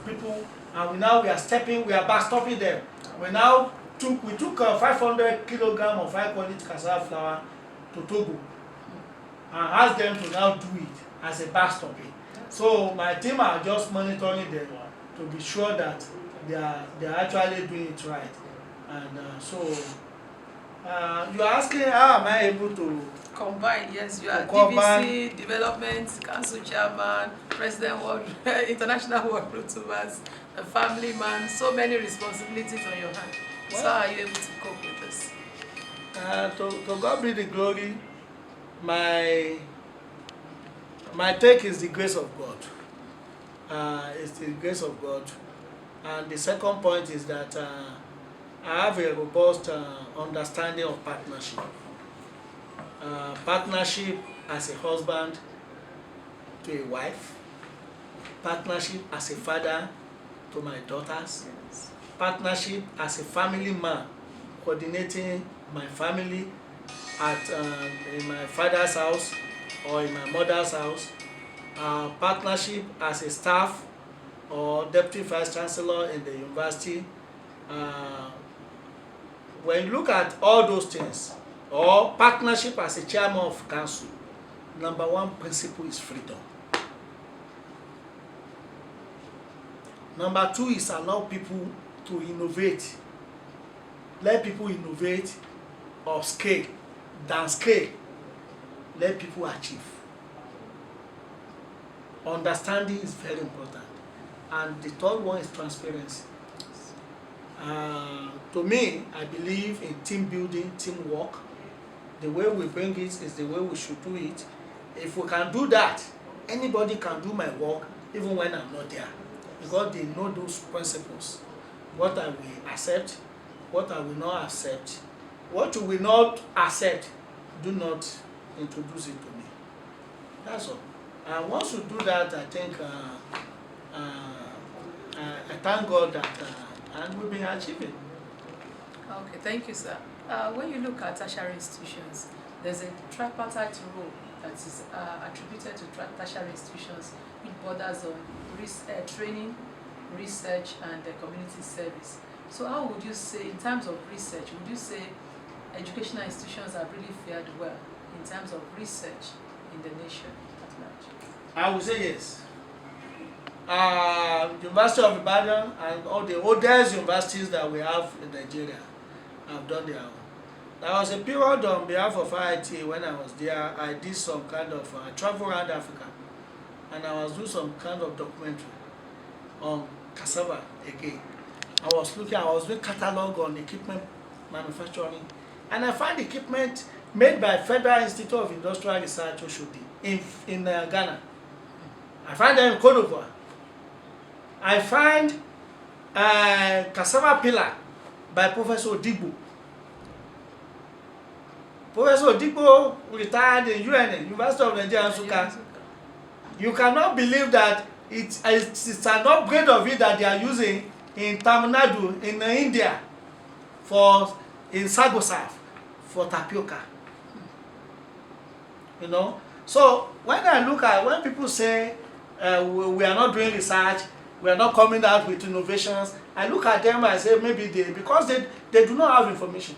people, and we are backstopping them. We took 500 kilogram of high quality cassava flour to Togo and asked them to now do it as a backstopping. So my team are just monitoring them to be sure that they are actually doing it right. And you are asking how am I able to combine? Yes, you are DVC, Development Council Chairman, President World International World Protocols, a family man, so many responsibilities on your hand. So how are you able to cope with this? To God be the glory. My take is the grace of God. It's the grace of God. And the second point is that I have a robust understanding of partnership. Partnership as a husband to a wife, partnership as a father to my daughters, partnership as a family man coordinating my family in my father's house or in my mother's house, partnership as a staff or deputy vice chancellor in the university. When you look at all those things, or partnership as a chairman of council, number one principle is freedom. Number two is allow people to innovate. Let people innovate or scale, downscale. Let people achieve. Understanding is very important. And the third one is transparency. To me, I believe in team building, teamwork. The way we bring it is the way we should do it. If we can do that, anybody can do my work even when I'm not there, because they know those principles. What I will accept, what I will not accept. What you will not accept, do not introduce it to me. That's all. And once you do that, I think I thank God that and we've been achieving. Okay, thank you, sir. When you look at tertiary institutions, there's a tripartite role that is attributed to tertiary institutions, which borders on training, research, and community service. So how would you say, in terms of research, would you say educational institutions have really fared well in terms of research in the nation at large? I would say yes. University of Ibadan and all the oldest universities that we have in Nigeria have done their own. There was a period on behalf of IIT when I was there, I did some kind of travel around Africa, and I was doing some kind of documentary on cassava again. I was doing catalog on equipment manufacturing, and I found equipment made by Federal Institute of Industrial Research Oshodi in Ghana. I find them in Cote d'Ivoire. I find cassava pillar by Professor Odigbo. Professor Odigbo retired in UNN, University of Nigeria, Nsukka. You cannot believe that it's an upgrade of it that they are using in Tamil Nadu, in India, in Sagosaf, for tapioca. You know? So when people say we are not doing research, we are not coming out with innovations, I look at them and I say maybe because they do not have information.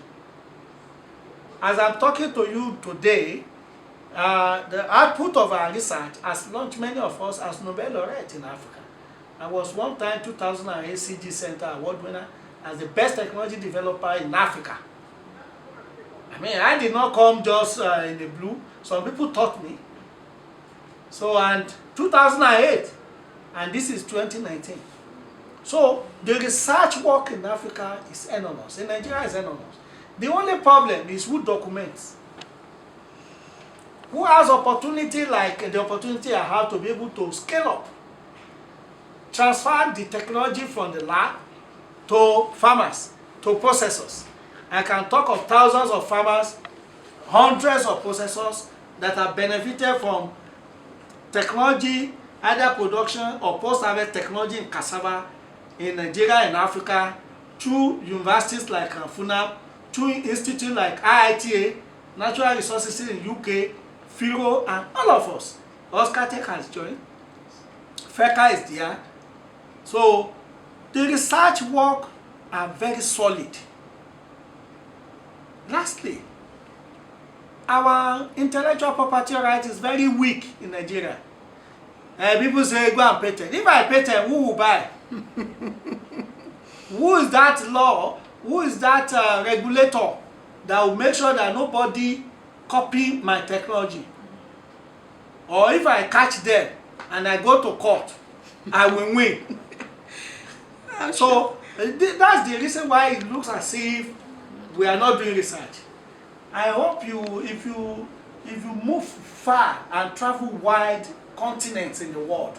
As I'm talking to you today, the output of our research has launched many of us as Nobel laureate in Africa. I was one time 2008 CG Center Award winner as the best technology developer in Africa. I mean, I did not come just in the blue. Some people taught me. So, and 2008, and this is 2019. So, the research work in Africa is enormous. In Nigeria, is enormous. The only problem is who documents. Who has opportunity like the opportunity I have to be able to scale up, transfer the technology from the lab to farmers, to processors. I can talk of thousands of farmers, hundreds of processors that have benefited from technology, either production or post-harvest technology in cassava in Nigeria and Africa, through universities like FUNAB, through institutes like IITA, Natural Resources in UK, FIRO, and all of us. Oscar Tech has joined. FECA is there. So the research work are very solid. Lastly, our intellectual property right is very weak in Nigeria. People say go and patent. If I patent, who will buy? Who is that law? Who is that regulator that will make sure that nobody copy my technology? Or if I catch them and I go to court, I will win. So that's the reason why it looks as if we are not doing research. I hope if you move far and travel wide continents in the world,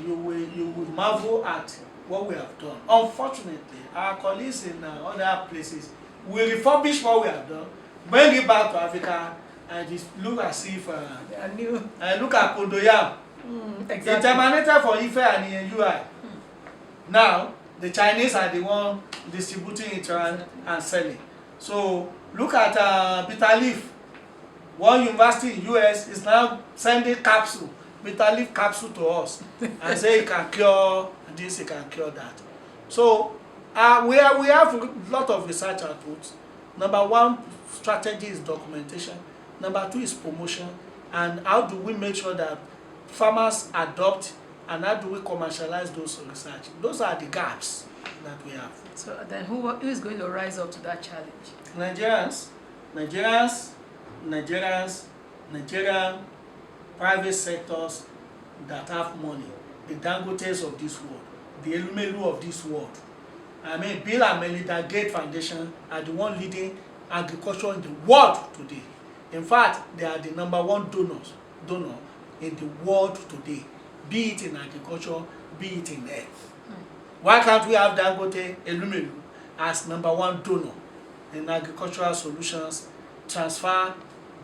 you will marvel at what we have done. Unfortunately, our colleagues in other places will refurbish what we have done, bring it back to Africa, and it look as if They are new. look at Podoyam. Exactly. It emanated from Ife and UI. Now the Chinese are the one distributing it around and selling. So look at bitter leaf. One university in US is now sending capsule, bitter leaf capsule to us and say it can cure this, it can cure that. So we have a lot of research outputs. Number one strategy is documentation. Number two is promotion. And how do we make sure that farmers adopt, and how do we commercialize those research? Those are the gaps that we have. So then who is going to rise up to that challenge? Nigerian private sectors that have money, the Dangotes of this world, the Elumelu of this world. I mean, Bill and Melinda Gates Foundation are the one leading agriculture in the world today. In fact, they are the #1 donor in the world today, be it in agriculture, be it in health. Why can't we have Dangote Elumelu as #1 donor in agricultural solutions, transfer,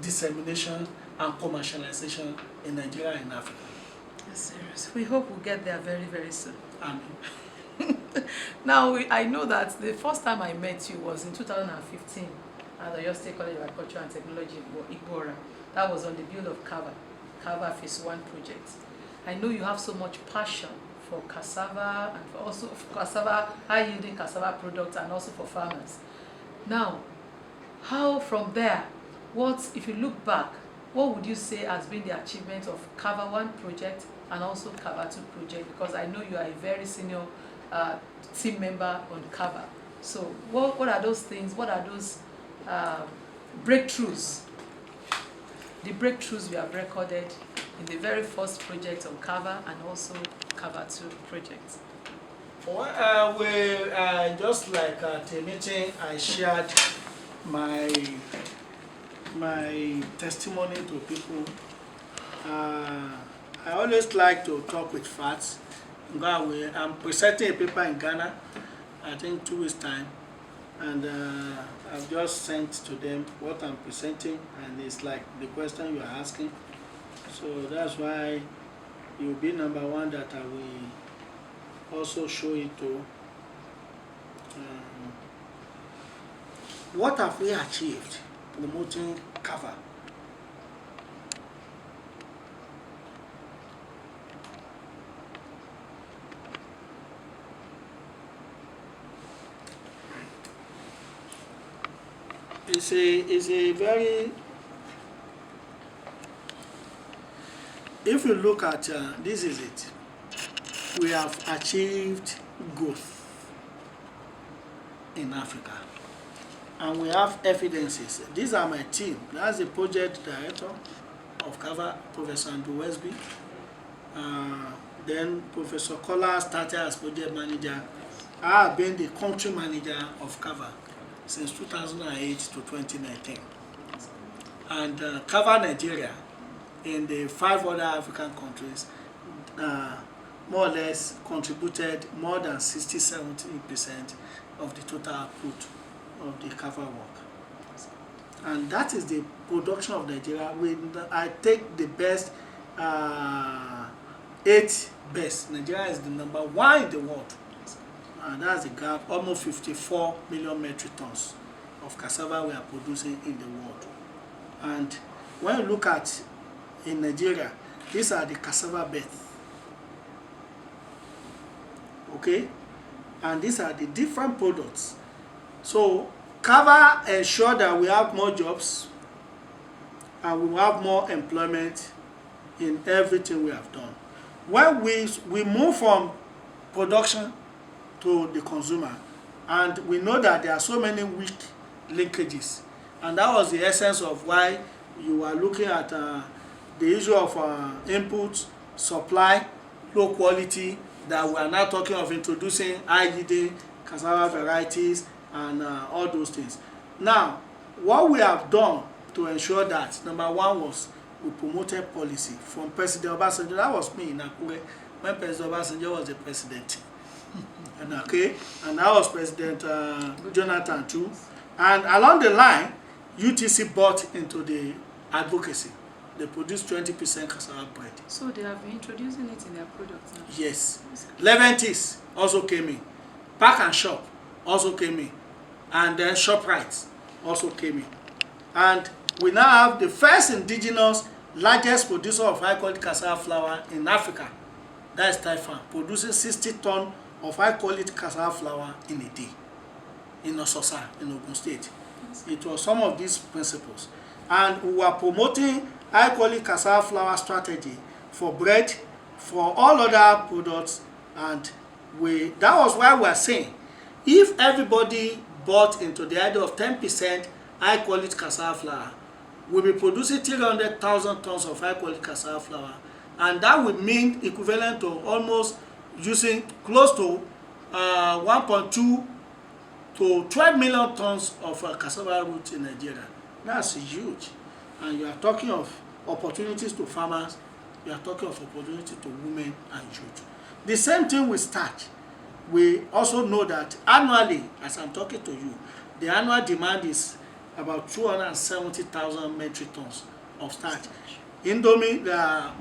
dissemination, and commercialization in Nigeria and Africa? That's serious. We hope we'll get there very, very soon. Amen. Now, I know that the first time I met you was in 2015 at the Oyo State College of Agriculture and Technology in Igbora. That was on the build of Kava Phase 1 project. I know you have so much passion for cassava and also for cassava, high-yielding cassava products, and also for farmers. Now, how from there, if you look back, what would you say has been the achievement of Kava 1 project and also Kava 2 project? Because I know you are a very senior team member on Kava. So what are those things? What are those breakthroughs? The breakthroughs we have recorded in the very first project on Kava and also Kava 2 project. Well, just like at a meeting, I shared my testimony to people. I always like to talk with facts. I'm presenting a paper in Ghana, I think 2 weeks time, and I've just sent to them what I'm presenting, and it's like the question you are asking. So that's why you'll be #1 that I will also show it to. What have we achieved promoting Kava? It's a very, if you look at this is it, we have achieved growth in Africa, and we have evidences. These are my team. That's the project director of Kava, Professor Andrew Westby. Then Professor Kola started as project manager. I have been the country manager of Kava since 2008 to 2019. And Kava Nigeria in the 5 other African countries more or less contributed more than 60–70% of the total output of the Kava work. And that is the production of Nigeria. When I take the best 8 best, Nigeria is the #1 in the world. And that's the gap, almost 54 million metric tons of cassava we are producing in the world. And when you look at in Nigeria, these are the cassava beds. Okay, and these are the different products. So Kava ensure that we have more jobs and we will have more employment in everything we have done. When we move from production to the consumer, and we know that there are so many weak linkages, and that was the essence of why you are looking at the issue of input, supply, low quality, that we are now talking of introducing high-yielding cassava varieties and all those things. Now, what we have done to ensure that, number one was we promoted policy from President Obasanjo. That was me in Akure when President Obasanjo was the president. And okay, and that was President Jonathan too. And along the line, UTC bought into the advocacy. They produced 20% cassava bread. So they have been introducing it in their products now? Yes. Leventis also came in. Pack and Shop also came in. And then ShopRite also came in. And we now have the first indigenous largest producer of high quality cassava flour in Africa. That is Taifan, producing 60 tons of high quality cassava flour in a day in Ososa, in Ogun State. It was some of these principles. And we were promoting high quality cassava flour strategy for bread, for all other products, and that was why we are saying, if everybody bought into the idea of 10% high quality cassava flour, we'll be producing 300,000 tons of high quality cassava flour, and that would mean equivalent to almost using close to 1.2 to 12 million tons of cassava root in Nigeria. That's huge. And you are talking of opportunities to farmers, you are talking of opportunity to women and youth. The same thing with starch. We also know that annually, as I'm talking to you, the annual demand is about 270,000 metric tons of starch. Indomie,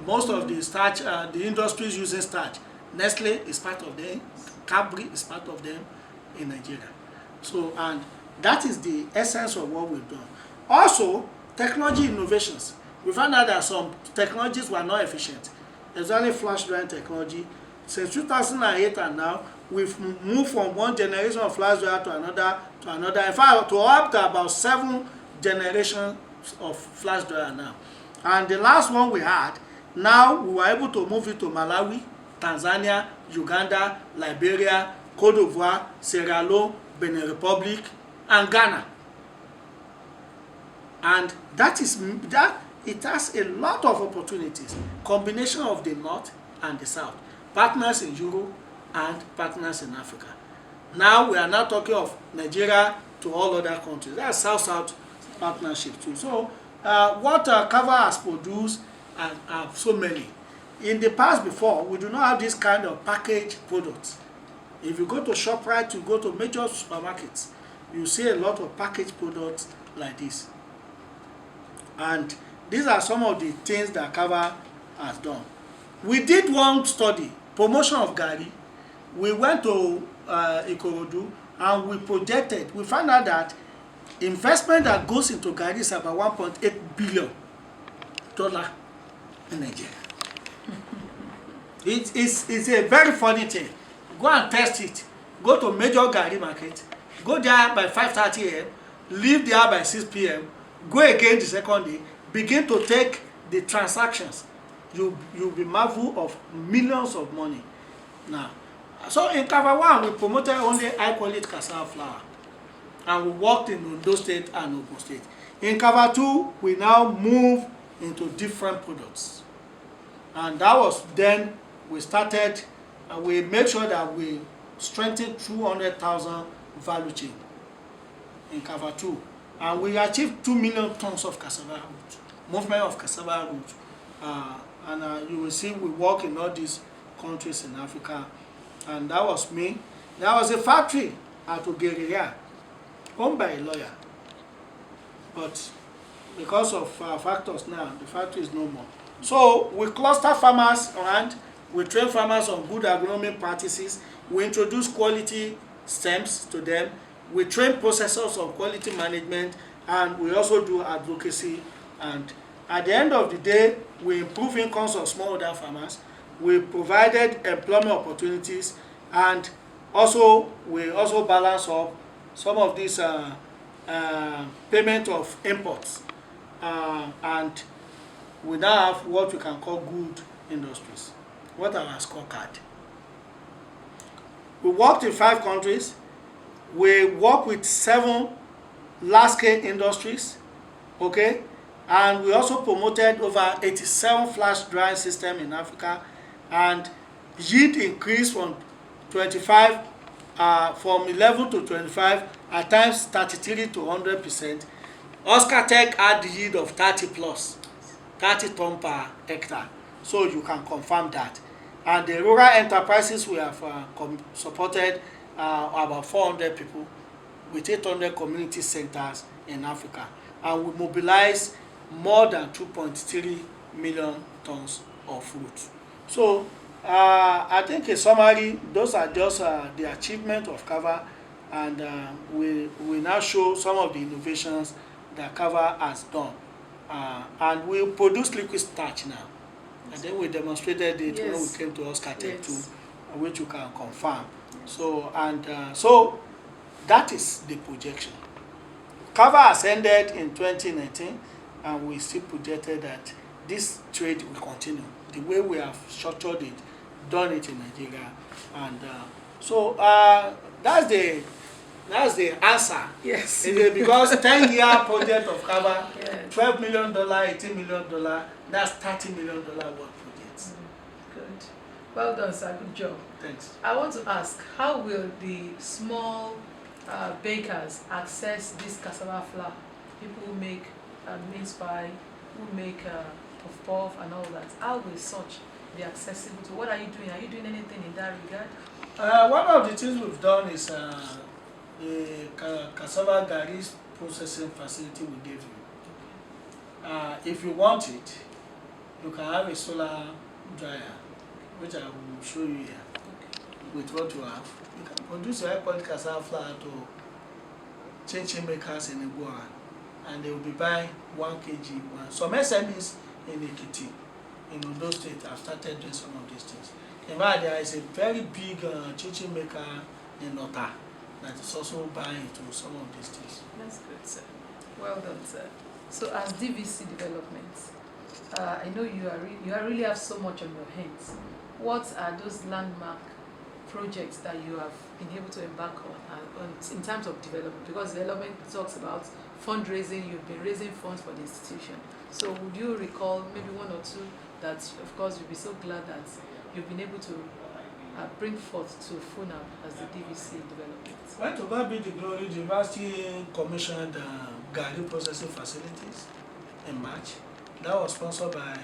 most of the starch, the industries using starch. Nestle is part of them, Cadbury is part of them in Nigeria. So, and that is the essence of what we've done. Also, technology innovations. We found out that some technologies were not efficient. There's only flash drying technology. Since 2008 and now, we've moved from one generation of flash dryer to another. In fact, to up to about 7 generations of flash dryer now. And the last one we had, now we were able to move it to Malawi, Tanzania, Uganda, Liberia, Cote d'Ivoire, Sierra Leone, Benin Republic, and Ghana. And it has a lot of opportunities. Combination of the North and the South. Partners in Europe and partners in Africa. Now we are now talking of Nigeria to all other countries. That's South-South partnership too. So what Kava has produced are so many. In the past before, we do not have this kind of packaged products. If you go to ShopRite, you go to major supermarkets, you see a lot of packaged products like this. And these are some of the things that Kava has done. We did one study, promotion of Gari. We went to Ikorodu and we projected, we found out that investment that goes into Gari is about $1.8 billion in Nigeria. It's a very funny thing. Go and test it. Go to major Gari market, go there by 5:30 a.m., leave there by 6 p.m., go again the second day, begin to take the transactions. You'll be marvel of millions of money. Now, so in Kava 1, we promoted only high quality cassava flour, and we worked in Ondo State and Ogun State. In Kava 2, we now move into different products. And that was then we started, we made sure that we strengthened 200,000 value chain in Kava 2. And we achieved 2 million tons of cassava root, movement of cassava root. And you will see we work in all these countries in Africa. And that was me. There was a factory at Ogeria, owned by a lawyer. But because of factors now, the factory is no more. So we cluster farmers around, we train farmers on good agronomic practices, we introduce quality stems to them, we train processors on quality management, and we also do advocacy. And at the end of the day, we improve incomes of smallholder farmers, we provided employment opportunities And also we also balance up some of these payment of imports, and we now have what we can call good industries. What are our scorecard? We worked in 5 countries. We work with 7 large-scale industries, okay? And we also promoted over 87 flash drying system in Africa, and yield increased from 25, from 11 to 25, at times 33 to 100%. Oscar Tech had the yield of 30 plus, 30 ton per hectare, so you can confirm that. And the rural enterprises we have supported about 400 people with 800 community centers in Africa, and we mobilize more than 2.3 million tons of fruit. So I think in summary, those are just the achievement of Kava, and we now show some of the innovations that Kava has done. And we produce liquid starch now. And then we demonstrated it when we came to Oscar Tech too, which you can confirm. So, and so that is the projection. Kava has ended in 2019, and we still projected that this trade will continue the way we have structured it, done it in Nigeria. And so that's the answer. Yes. Because 10-year project of Kava, Yes. $12 million, $18 million, that's $30 million worth projects. Good. Well done, sir. Good job. Thanks. I want to ask, how will the small bakers access this cassava flour? People who make mince pie, who make puff and all that. How will such be accessible to? What are you doing? Are you doing anything in that regard? One of the things we've done is the cassava garri processing facility we gave you. If you want it, you can have a solar dryer, which I will show you here. With what you have, you can produce your high-quality cassava flour to chin makers in Igboa, and they will be buying 1 kg. Some SMEs in Ekiti, in Ondo State, have started doing some of these things. In fact, there is a very big chin maker in Ota that is also buying into some of these things. That's good, sir. Well done, sir. So, as DVC development, I know you really have so much on your hands. What are those landmark projects that you have been able to embark on in terms of development? Because development talks about fundraising. You've been raising funds for the institution. So would you recall maybe 1 or 2 that, of course, you'll be so glad that you've been able to bring forth to FUNA as the DVC development? Well, to God be the glory, the university commissioned garri processing facilities in March. That was sponsored by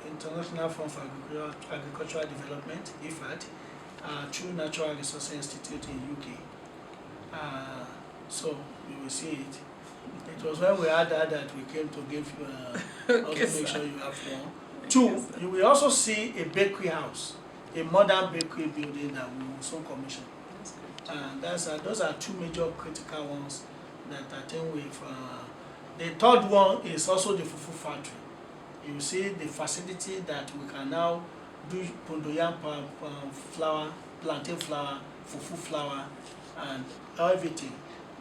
International Fund for Agricultural Development, IFAD, through Natural Resources Institute in UK. So you will see it. It was when we had that we came to give you, also make sure you have one. 2, you will also see a bakery house, a modern bakery building that we will soon commission. And those are 2 major critical ones that I think we've. The third one is also the fufu factory. You see the facility that we can now do pondoyam flour, plantain flour, fufu flour, and everything.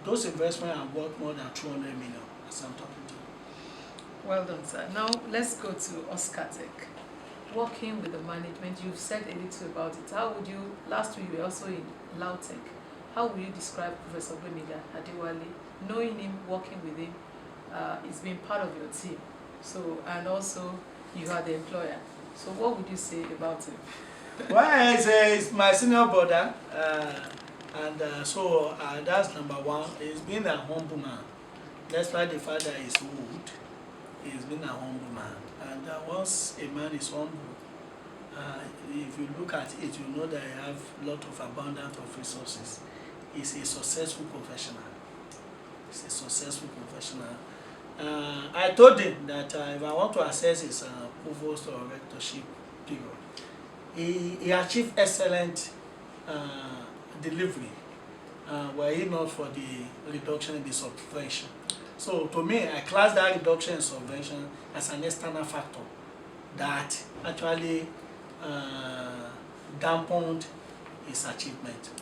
Those investments are worth more than 200 million as I'm talking to you. Well done, sir. Now let's go to Oscar Tech. Working with the management, you've said a little about it. How would you, last week you were also in Lateef, how would you describe Professor Opeyemi Olawore? Knowing him, working with him, he's been part of your team. So, and also you are the employer. So what would you say about him? Well, he's my senior brother, so that's number 1. He's been a humble man. That's why the father is old. He's been a humble man. And once a man is humble, if you look at it, you know that he have a lot of abundance of resources. He's a successful professional. He's a successful professional. I told him that if I want to assess his provost or rectorship period, he achieved excellent delivery, were it not for the reduction in the subvention. So to me, I class that reduction in subvention as an external factor that actually dampened his achievement.